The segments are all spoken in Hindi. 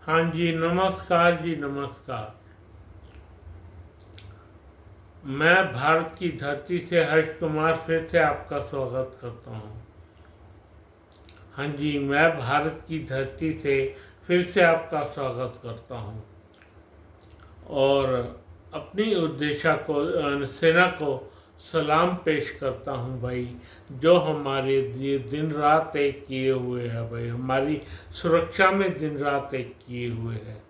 हाँ जी, नमस्कार जी, नमस्कार। मैं भारत की धरती से हर्ष कुमार फिर से आपका स्वागत करता हूँ। हाँ जी, मैं भारत की धरती से फिर से आपका स्वागत करता हूँ और अपनी उद्देश्य को सेना को सलाम पेश करता हूँ भाई, जो हमारे लिए दिन रात एक किए हुए हैं भाई, हमारी सुरक्षा में दिन रात एक किए हुए हैं।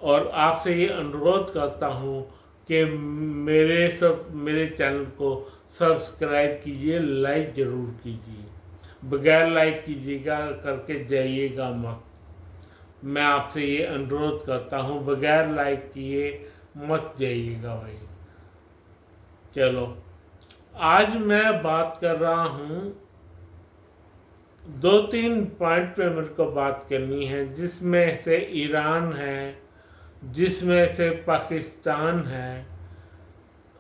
और आपसे ये अनुरोध करता हूँ कि मेरे चैनल को सब्सक्राइब कीजिए, लाइक ज़रूर कीजिए। बगैर लाइक कीजिएगा करके जाइएगा मत। मैं आपसे ये अनुरोध करता हूँ, बगैर लाइक किए मत जाइएगा भाई। चलो, आज मैं बात कर रहा हूँ, दो तीन पॉइंट पे मेरे को बात करनी है, जिसमें से ईरान है, जिसमें से पाकिस्तान है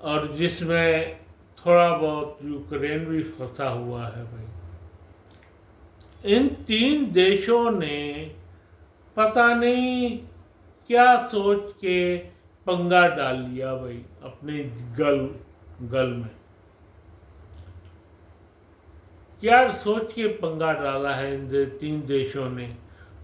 और जिसमें थोड़ा बहुत यूक्रेन भी फंसा हुआ है भाई। इन तीन देशों ने पता नहीं क्या सोच के पंगा डाल लिया भाई अपने गल गल में। क्या सोच के पंगा डाला है इन तीन देशों ने,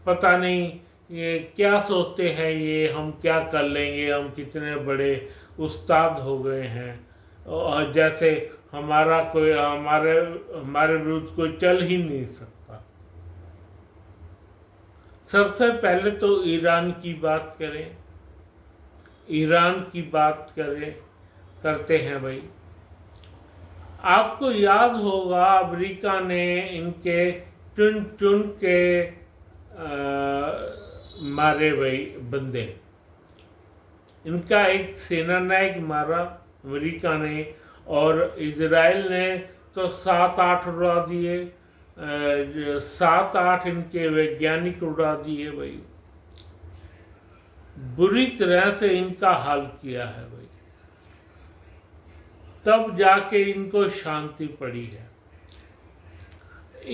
पता नहीं ये क्या सोचते हैं, ये हम क्या कर लेंगे, हम कितने बड़े उस्ताद हो गए हैं और जैसे हमारे हमारे विरुद्ध कोई चल ही नहीं सकता। सबसे पहले तो ईरान की बात करें, ईरान की बात करें करते हैं भाई। आपको याद होगा अमेरिका ने इनके चुन चुन के मारे भाई बंदे। इनका एक सेना नायक मारा अमेरिका ने, और इजराइल ने तो 7-8 उड़ा दिए, 7-8 इनके वैज्ञानिक उड़ा दिए भाई। बुरी तरह से इनका हाल किया है भाई, तब जाके इनको शांति पड़ी है।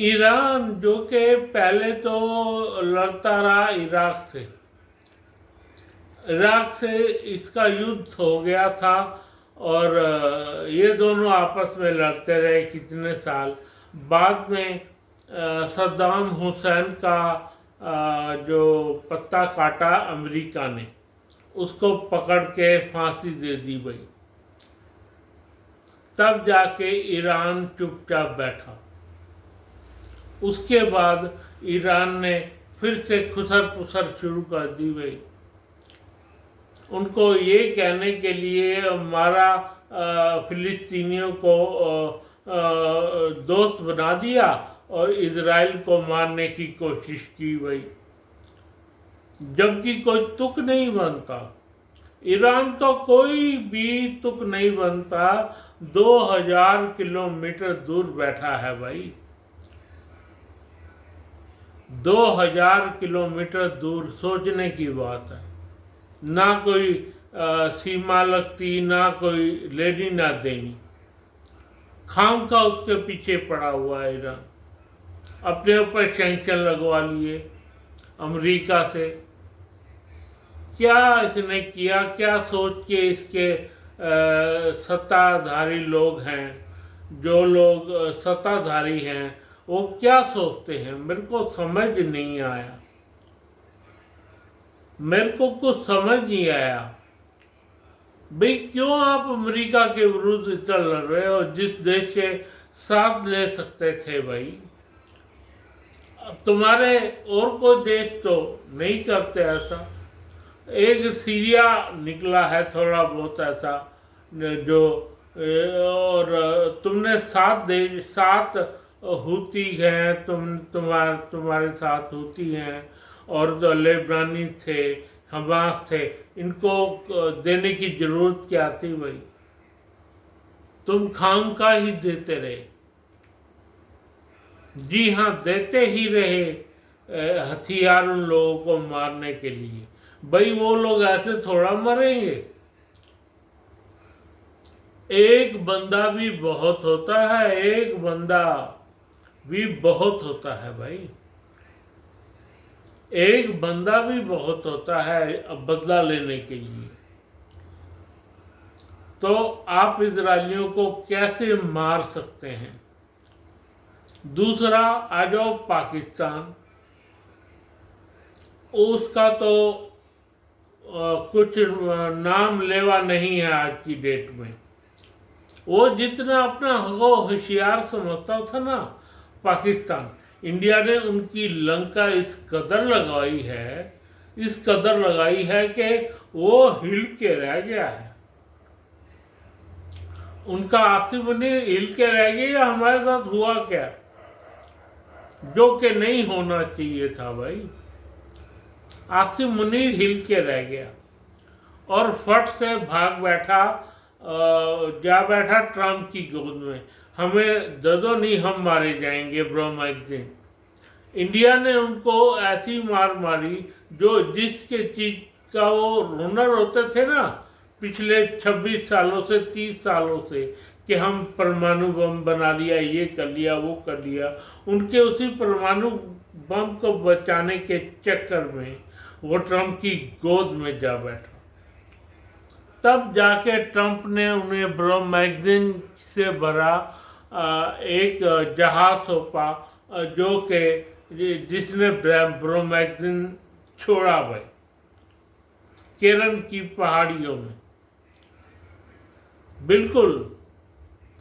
ईरान जो कि पहले तो लड़ता रहा इराक से इसका युद्ध हो गया था और ये दोनों आपस में लड़ते रहे कितने साल। बाद में सद्दाम हुसैन का जो पत्ता काटा अमेरिका ने, उसको पकड़ के फांसी दे दी भाई। तब जाके ईरान चुपचाप बैठा। उसके बाद ईरान ने फिर से खुसर पुसर शुरू कर दी भाई। उनको ये कहने के लिए हमारा फिलिस्तीनियों को दोस्त बना दिया और इजराइल को मारने की कोशिश की भाई, जबकि कोई तुक नहीं बनता। ईरान का कोई भी तुक नहीं बनता। 2000 किलोमीटर दूर बैठा है भाई, 2000 किलोमीटर दूर। सोचने की बात है, ना कोई सीमा लगती, ना कोई लेनी ना देनी, खाम का उसके पीछे पड़ा हुआ है ईरान। अपने ऊपर सैंक्शन लगवा लिए अमेरिका से। क्या इसने किया, क्या सोच के इसके सत्ताधारी लोग हैं, जो लोग सत्ताधारी हैं, वो क्या सोचते हैं, मेरे को समझ नहीं आया। मेरे को कुछ समझ नहीं आया भाई, क्यों आप अमेरिका के विरुद्ध इतना लड़ रहे हो, जिस देश से साथ ले सकते थे भाई। तुम्हारे और कोई देश तो नहीं करते ऐसा। एक सीरिया निकला है थोड़ा बहुत ऐसा, जो और तुमने 7 हूती हैं, तुम्हारे साथ हूती हैं, और जो लेबनानी थे, हमास थे, इनको देने की जरूरत क्या थी भाई। तुम खामखा ही देते रहे। जी हाँ, देते ही रहे हथियार उन लोगों को मारने के लिए भाई। वो लोग ऐसे थोड़ा मरेंगे। एक बंदा भी बहुत होता है, एक बंदा भी बहुत होता है भाई। एक बंदा भी बहुत होता है अब बदला लेने के लिए। तो आप इजरायलियों को कैसे मार सकते हैं? दूसरा, आ जाओ पाकिस्तान। उसका तो कुछ नाम लेवा नहीं है आज की डेट में। वो जितना अपना वो होशियार समझता था ना पाकिस्तान, इंडिया ने उनकी लंका इस कदर लगाई है, इस कदर लगाई है कि वो हिल के रह गया है। उनका आसिफ मुनीर हिल के रह गया या हमारे साथ हुआ क्या, जो कि नहीं होना चाहिए था भाई। आसिफ मुनीर हिल के रह गया और फट से भाग बैठा, जा बैठा ट्रम्प की गोद में। हमें दे दो, नहीं हम मारे जाएंगे ब्रो मैगजीन। इंडिया ने उनको ऐसी मार मारी जो जिसके चीज का वो हुनर होते थे ना पिछले 26 सालों से 30 सालों से, कि हम परमाणु बम बना लिया, ये कर लिया, वो कर लिया, उनके उसी परमाणु बम को बचाने के चक्कर में वो ट्रम्प की गोद में जा बैठा। तब जाके ट्रम्प ने उन्हें ब्रो मैगजीन से भरा एक जहाज सौंपा, जो कि जिसने ब्रो मैगजीन छोड़ा भाई केरन की पहाड़ियों में। बिल्कुल।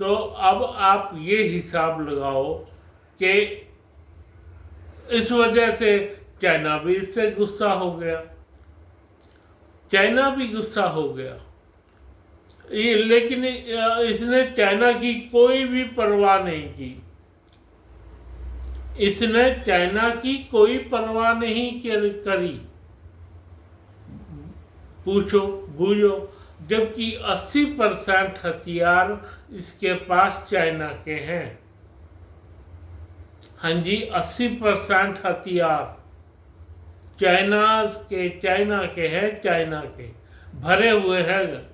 तो अब आप ये हिसाब लगाओ कि इस वजह से चाइना भी इससे गुस्सा हो गया, चाइना भी गुस्सा हो गया। लेकिन इसने चाइना की कोई भी परवाह नहीं की, इसने चाइना की कोई परवाह नहीं करी, पूछो बूझो। जबकि 80% हथियार इसके पास चाइना के हैं। हाँ जी, 80% हथियार चाइना के हैं, चाइना के भरे हुए हैं।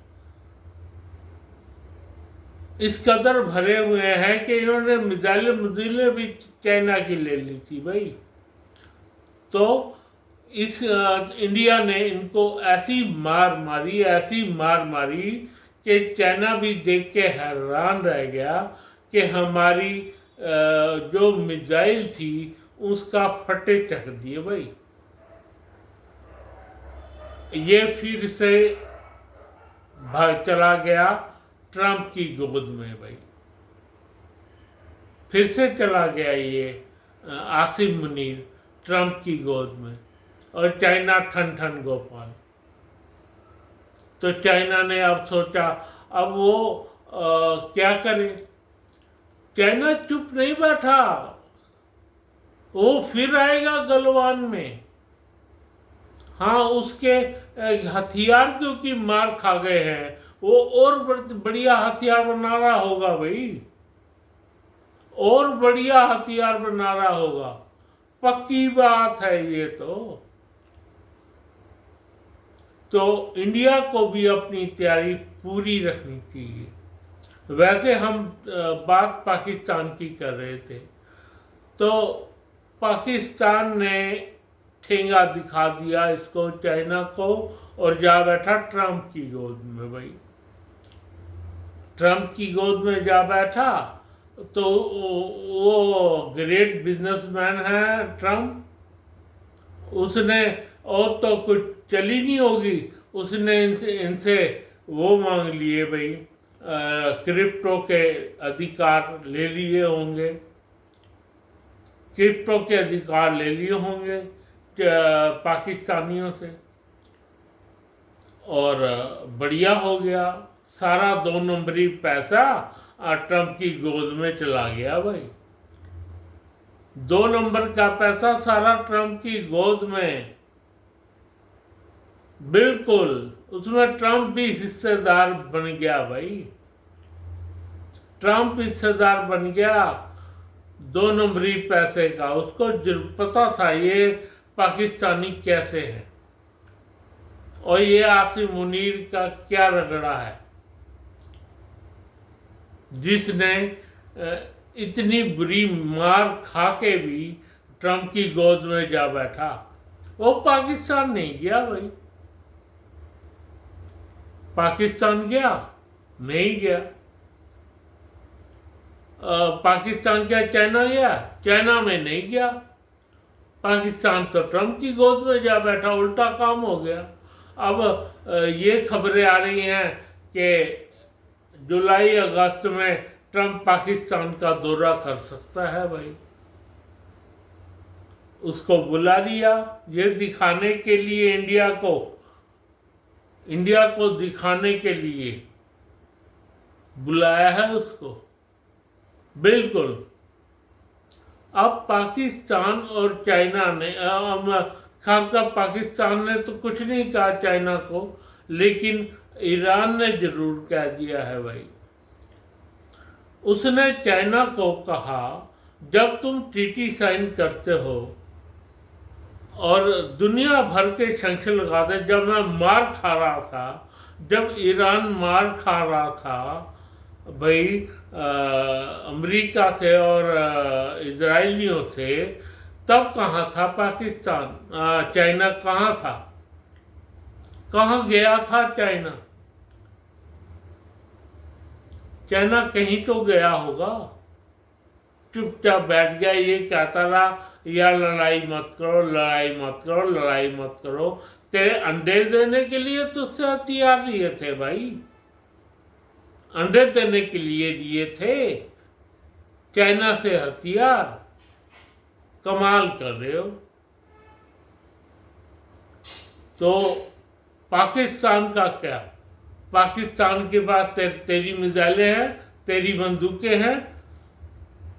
इस कदर भरे हुए हैं कि इन्होंने मिसाइलें भी चाइना की ले ली थी भाई। तो इस इंडिया ने इनको ऐसी मार मारी कि चाइना भी देख के हैरान रह गया कि हमारी जो मिसाइल थी उसका फटे चक दिए भाई। ये फिर से चला गया ट्रम्प की गोद में भाई, फिर से चला गया ये आसिफ मुनीर ट्रम्प की गोद में, और चाइना ठन ठन गोपाल। तो चाइना ने अब सोचा अब वो क्या करे। चाइना चुप नहीं बैठा, वो फिर आएगा गलवान में। हाँ, उसके हथियार क्योंकि मार खा गए हैं, वो और बढ़िया हथियार बना रहा होगा भाई, और बढ़िया हथियार बना रहा होगा, पक्की बात है ये। तो इंडिया को भी अपनी तैयारी पूरी रखनी चाहिए। वैसे हम बात पाकिस्तान की कर रहे थे, तो पाकिस्तान ने ठेंगा दिखा दिया इसको चाइना को, और जा बैठा ट्रम्प की गोद में भाई। ट्रम्प की गोद में जा बैठा। तो वो ग्रेट बिजनेसमैन है ट्रम्प, उसने और तो कुछ चली नहीं होगी, उसने इनसे वो मांग लिए भाई, क्रिप्टो के अधिकार ले लिए होंगे, क्रिप्टो के अधिकार ले लिए होंगे पाकिस्तानियों से, और बढ़िया हो गया। सारा 2 नंबरी पैसा ट्रम्प की गोद में चला गया भाई। 2 नंबर का पैसा सारा ट्रम्प की गोद में। बिल्कुल, उसमें ट्रम्प भी हिस्सेदार बन गया भाई। ट्रम्प हिस्सेदार बन गया 2 नंबरी पैसे का। उसको पता था ये पाकिस्तानी कैसे हैं, और ये आसिफ मुनीर का क्या रगड़ा है, जिसने इतनी बुरी मार खा के भी ट्रम्प की गोद में जा बैठा। वो पाकिस्तान नहीं गया भाई। पाकिस्तान गया नहीं गया। पाकिस्तान क्या चाइना गया? चाइना में नहीं गया। पाकिस्तान तो ट्रंप की गोद में जा बैठा, उल्टा काम हो गया। अब ये खबरें आ रही हैं कि जुलाई अगस्त में ट्रंप पाकिस्तान का दौरा कर सकता है भाई। उसको बुला लिया ये दिखाने के लिए, इंडिया को दिखाने के लिए बुलाया है उसको। बिल्कुल। अब पाकिस्तान और चाइना ने, खासकर पाकिस्तान ने तो कुछ नहीं कहा चाइना को, लेकिन ईरान ने जरूर कह दिया है भाई। उसने चाइना को कहा, जब तुम ट्रीटी साइन करते हो और दुनिया भर के सैंक्शन लगाते, जब मैं मार खा रहा था, जब ईरान मार खा रहा था भाई अमेरिका से और इजराइलियों से, तब कहाँ था पाकिस्तान? चाइना कहाँ था? कहाँ गया था चाइना? चाइना कहीं तो गया होगा। चुपचाप बैठ गया, ये कहता रहा या लड़ाई मत करो, लड़ाई मत करो, लड़ाई मत करो। तेरे अंडे देने के लिए तो उससे हथियार लिए थे भाई, अंडे देने के लिए लिए थे चाइना से हथियार। कमाल कर रहे हो। तो पाकिस्तान का क्या? पाकिस्तान के पास तेरी मिसाइलें हैं, तेरी बंदूकें हैं।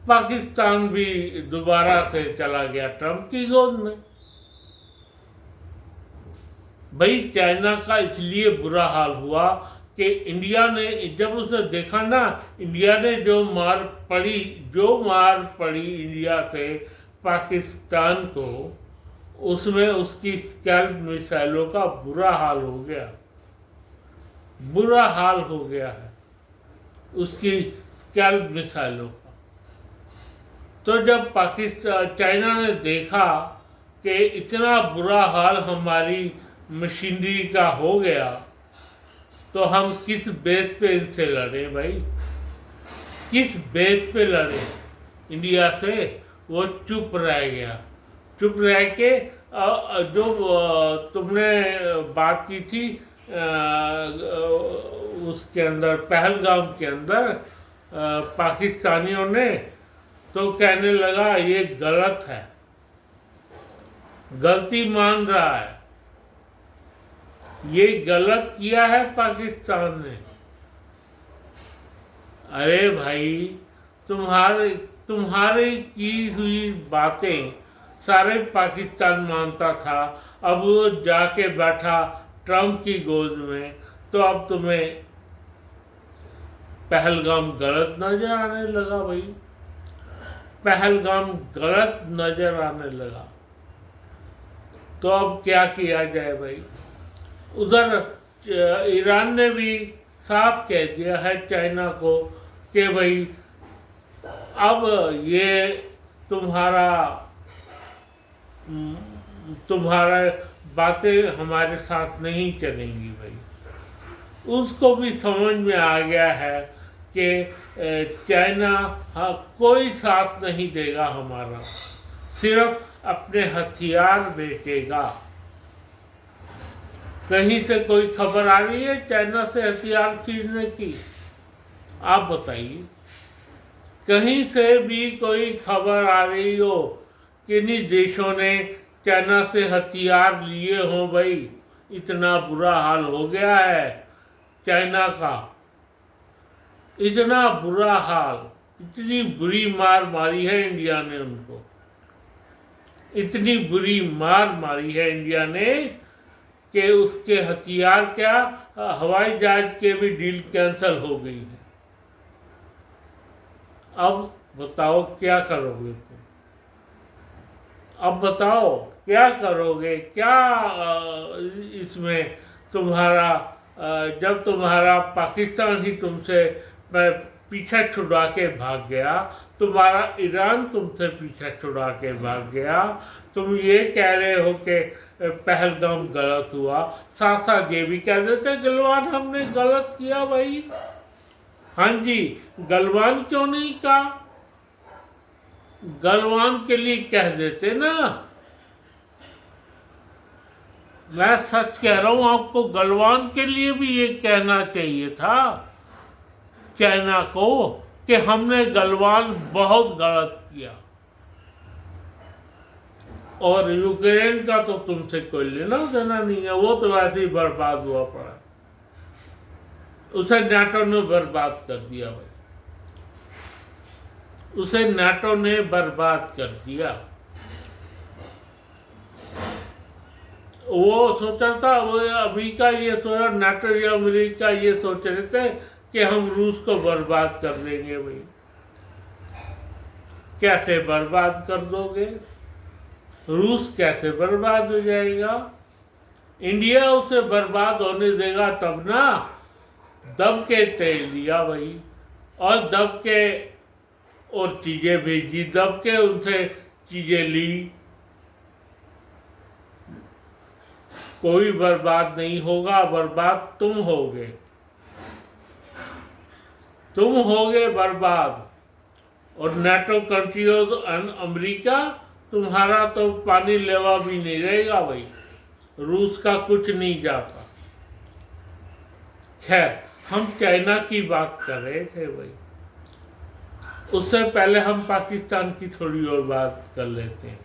पाकिस्तान भी दोबारा से चला गया ट्रंप की गोद में। भाई चाइना का इसलिए बुरा हाल हुआ कि इंडिया ने, जब उसे देखा ना, इंडिया ने जो मार पड़ी इंडिया से पाकिस्तान को, उसमें उसकी स्कैल्प मिसाइलों का बुरा हाल हो गया। बुरा हाल हो गया है उसकी स्कैल्प मिसाइलों का। तो जब चाइना ने देखा कि इतना बुरा हाल हमारी मशीनरी का हो गया, तो हम किस बेस पे इनसे लड़े भाई? किस बेस पे लड़े इंडिया से? वो चुप रह गया। चुप रह के जो तुमने बात की थी उसके अंदर, पहलगाम के अंदर पाकिस्तानियों ने, तो कहने लगा ये गलत है, गलती मान रहा है, ये गलत किया है पाकिस्तान ने। अरे भाई, तुम्हारे की हुई बातें सारे पाकिस्तान मानता था, अब वो जाके बैठा ट्रंप की गोद में, तो अब तुम्हें पहलगाम गलत नजर आने लगा भाई। पहलगाम गलत नजर आने लगा। तो अब क्या किया जाए भाई? उधर ईरान ने भी साफ कह दिया है चाइना को कि भाई अब ये तुम्हारा बातें हमारे साथ नहीं चलेंगी भाई। उसको भी समझ में आ गया है कि चाइना कोई साथ नहीं देगा हमारा, सिर्फ अपने हथियार बेचेगा। कहीं से कोई खबर आ रही है चाइना से हथियार खरीदने की? आप बताइए, कहीं से भी कोई खबर आ रही हो कि इन्हीं देशों ने चाइना से हथियार लिए हों भाई? इतना बुरा हाल हो गया है चाइना का, इतना बुरा हाल, इतनी बुरी मार मारी है इंडिया ने उनको, इतनी बुरी मार मारी है इंडिया ने कि उसके हथियार क्या, हवाई जहाज के भी डील कैंसिल हो गई है। अब बताओ क्या करोगे तुम? अब बताओ क्या करोगे? क्या इसमें तुम्हारा, जब तुम्हारा पाकिस्तान ही तुमसे पीछा छुड़ा के भाग गया, तुम्हारा ईरान तुमसे पीछा छुड़ा के भाग गया, तुम ये कह रहे हो कि पहलगाम गलत हुआ, साथ साथ ये भी कह देते गलवान हमने गलत किया भाई। हाँ जी, गलवान क्यों नहीं कहा, गलवान के लिए कह देते ना। मैं सच कह रहा हूं, आपको गलवान के लिए भी ये कहना चाहिए था चाइना को कि हमने गलवान बहुत गलत किया। और यूक्रेन का तो तुमसे कोई लेना देना नहीं है, वो तो वैसे ही बर्बाद हुआ पड़ा, उसे नाटो ने बर्बाद कर दिया भाई, उसे नाटो ने बर्बाद कर दिया। वो सोचा था, वो अमेरिका ये सोचा, नाटो या अमेरिका ये सोच रहे थे कि हम रूस को बर्बाद कर देंगे भाई। कैसे बर्बाद कर दोगे, रूस कैसे बर्बाद हो जाएगा, इंडिया उसे बर्बाद होने देगा तब ना। दब के तेल दिया भाई, और दब के और चीजें भेजी, दब के उनसे चीजें ली। कोई बर्बाद नहीं होगा, बर्बाद तुम होगे, तुम होगे बर्बाद। और नाटो कंट्री और अमेरिका, तुम्हारा तो पानी लेवा भी नहीं रहेगा भाई, रूस का कुछ नहीं जाता। खैर, हम चाइना की बात कर रहे थे भाई, उससे पहले हम पाकिस्तान की थोड़ी और बात कर लेते हैं।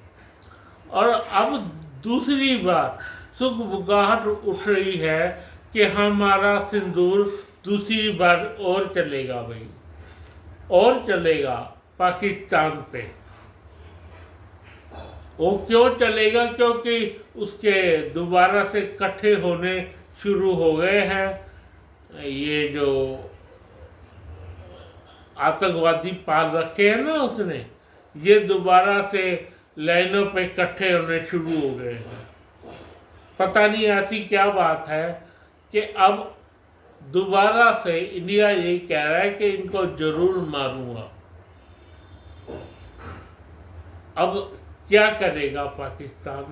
और अब दूसरी बात सुगबुगाहट उठ रही है कि हमारा सिंदूर दूसरी बार और चलेगा भाई, और चलेगा पाकिस्तान पे। वो क्यों चलेगा, क्योंकि उसके दोबारा से इकट्ठे होने शुरू हो गए हैं ये जो आतंकवादी पाल रखे हैं ना उसने, ये दोबारा से लाइनों पे इकट्ठे होने शुरू हो गए हैं। पता नहीं ऐसी क्या बात है कि अब दोबारा से इंडिया यही कह रहा है कि इनको जरूर मारूंगा। अब क्या करेगा पाकिस्तान,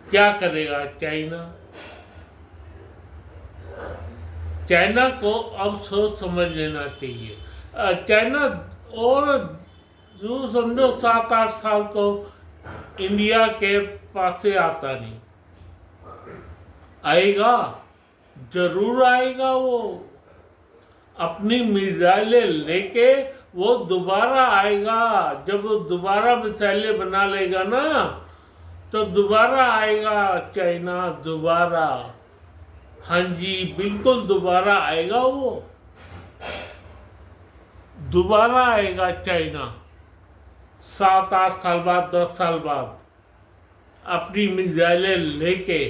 क्या करेगा चाइना? चाइना को अब सोच समझ लेना चाहिए। चाइना और जो समझो 7-8 साल तो इंडिया के पास से आता नहीं, आएगा, जरूर आएगा। वो अपनी मिसाइलें लेके वो दोबारा आएगा। जब वो दोबारा मिसाइलें बना लेगा ना, तो दोबारा आएगा चाइना, दोबारा। हाँ जी, बिल्कुल दोबारा आएगा, वो दोबारा आएगा चाइना 7-8 साल बाद, 10 साल बाद, अपनी मिसाइलें लेके।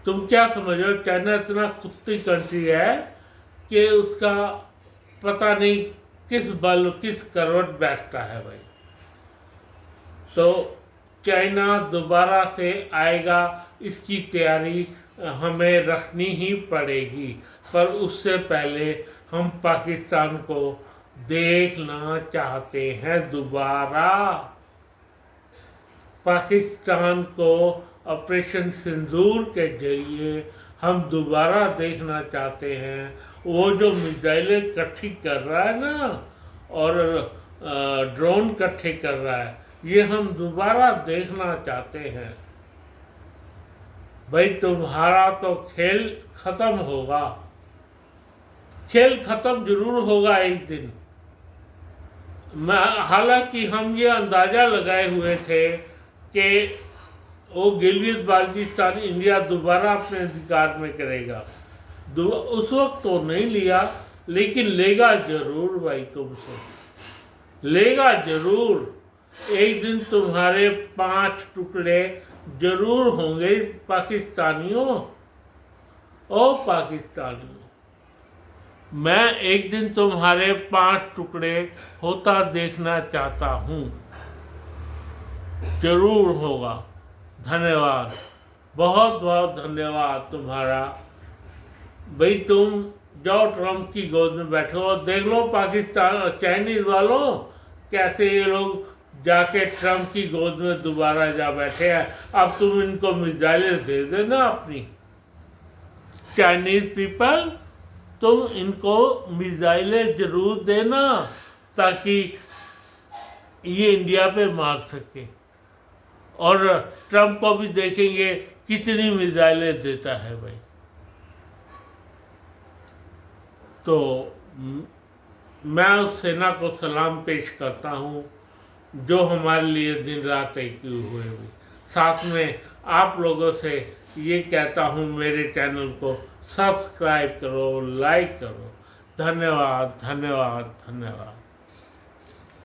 तुम क्या समझ रहे हो, चाइना इतना कुत्ती कंट्री है कि उसका पता नहीं किस बल किस करवट बैठता है भाई। तो चाइना दोबारा से आएगा, इसकी तैयारी हमें रखनी ही पड़ेगी। पर उससे पहले हम पाकिस्तान को देखना चाहते हैं दोबारा। पाकिस्तान को ऑपरेशन सिंदूर के जरिए हम दोबारा देखना चाहते हैं। वो जो मिसाइलें इकट्ठी कर रहा है ना, और ड्रोन इकट्ठे कर रहा है, ये हम दोबारा देखना चाहते हैं भाई। तुम्हारा तो खेल खत्म होगा, खेल खत्म जरूर होगा एक दिन। हालांकि हम ये अंदाजा लगाए हुए थे कि वो गिलगित बाल्टिस्तान इंडिया दोबारा अपने अधिकार में करेगा। उस वक्त तो नहीं लिया, लेकिन लेगा जरूर भाई, तुमसे लेगा जरूर। एक दिन तुम्हारे 5 टुकड़े जरूर होंगे पाकिस्तानियों। ओ पाकिस्तानियों, मैं एक दिन तुम्हारे 5 टुकड़े होता देखना चाहता हूँ, जरूर होगा। धन्यवाद, बहुत बहुत धन्यवाद तुम्हारा भाई। तुम जाओ ट्रम्प की गोद में बैठो और देख लो पाकिस्तान चाइनीज वालों कैसे ये लोग जाके ट्रम्प की गोद में दोबारा जा बैठे हैं। अब तुम इनको मिसाइलें दे देना अपनी, चाइनीज पीपल, तुम इनको मिसाइलें जरूर देना ताकि ये इंडिया पे मार सके। और ट्रम्प को भी देखेंगे कितनी मिसाइलें देता है भाई। तो मैं उस सेना को सलाम पेश करता हूँ जो हमारे लिए दिन रात एक हुए भी। साथ में आप लोगों से ये कहता हूँ मेरे चैनल को सब्सक्राइब करो, लाइक करो। धन्यवाद धन्यवाद धन्यवाद।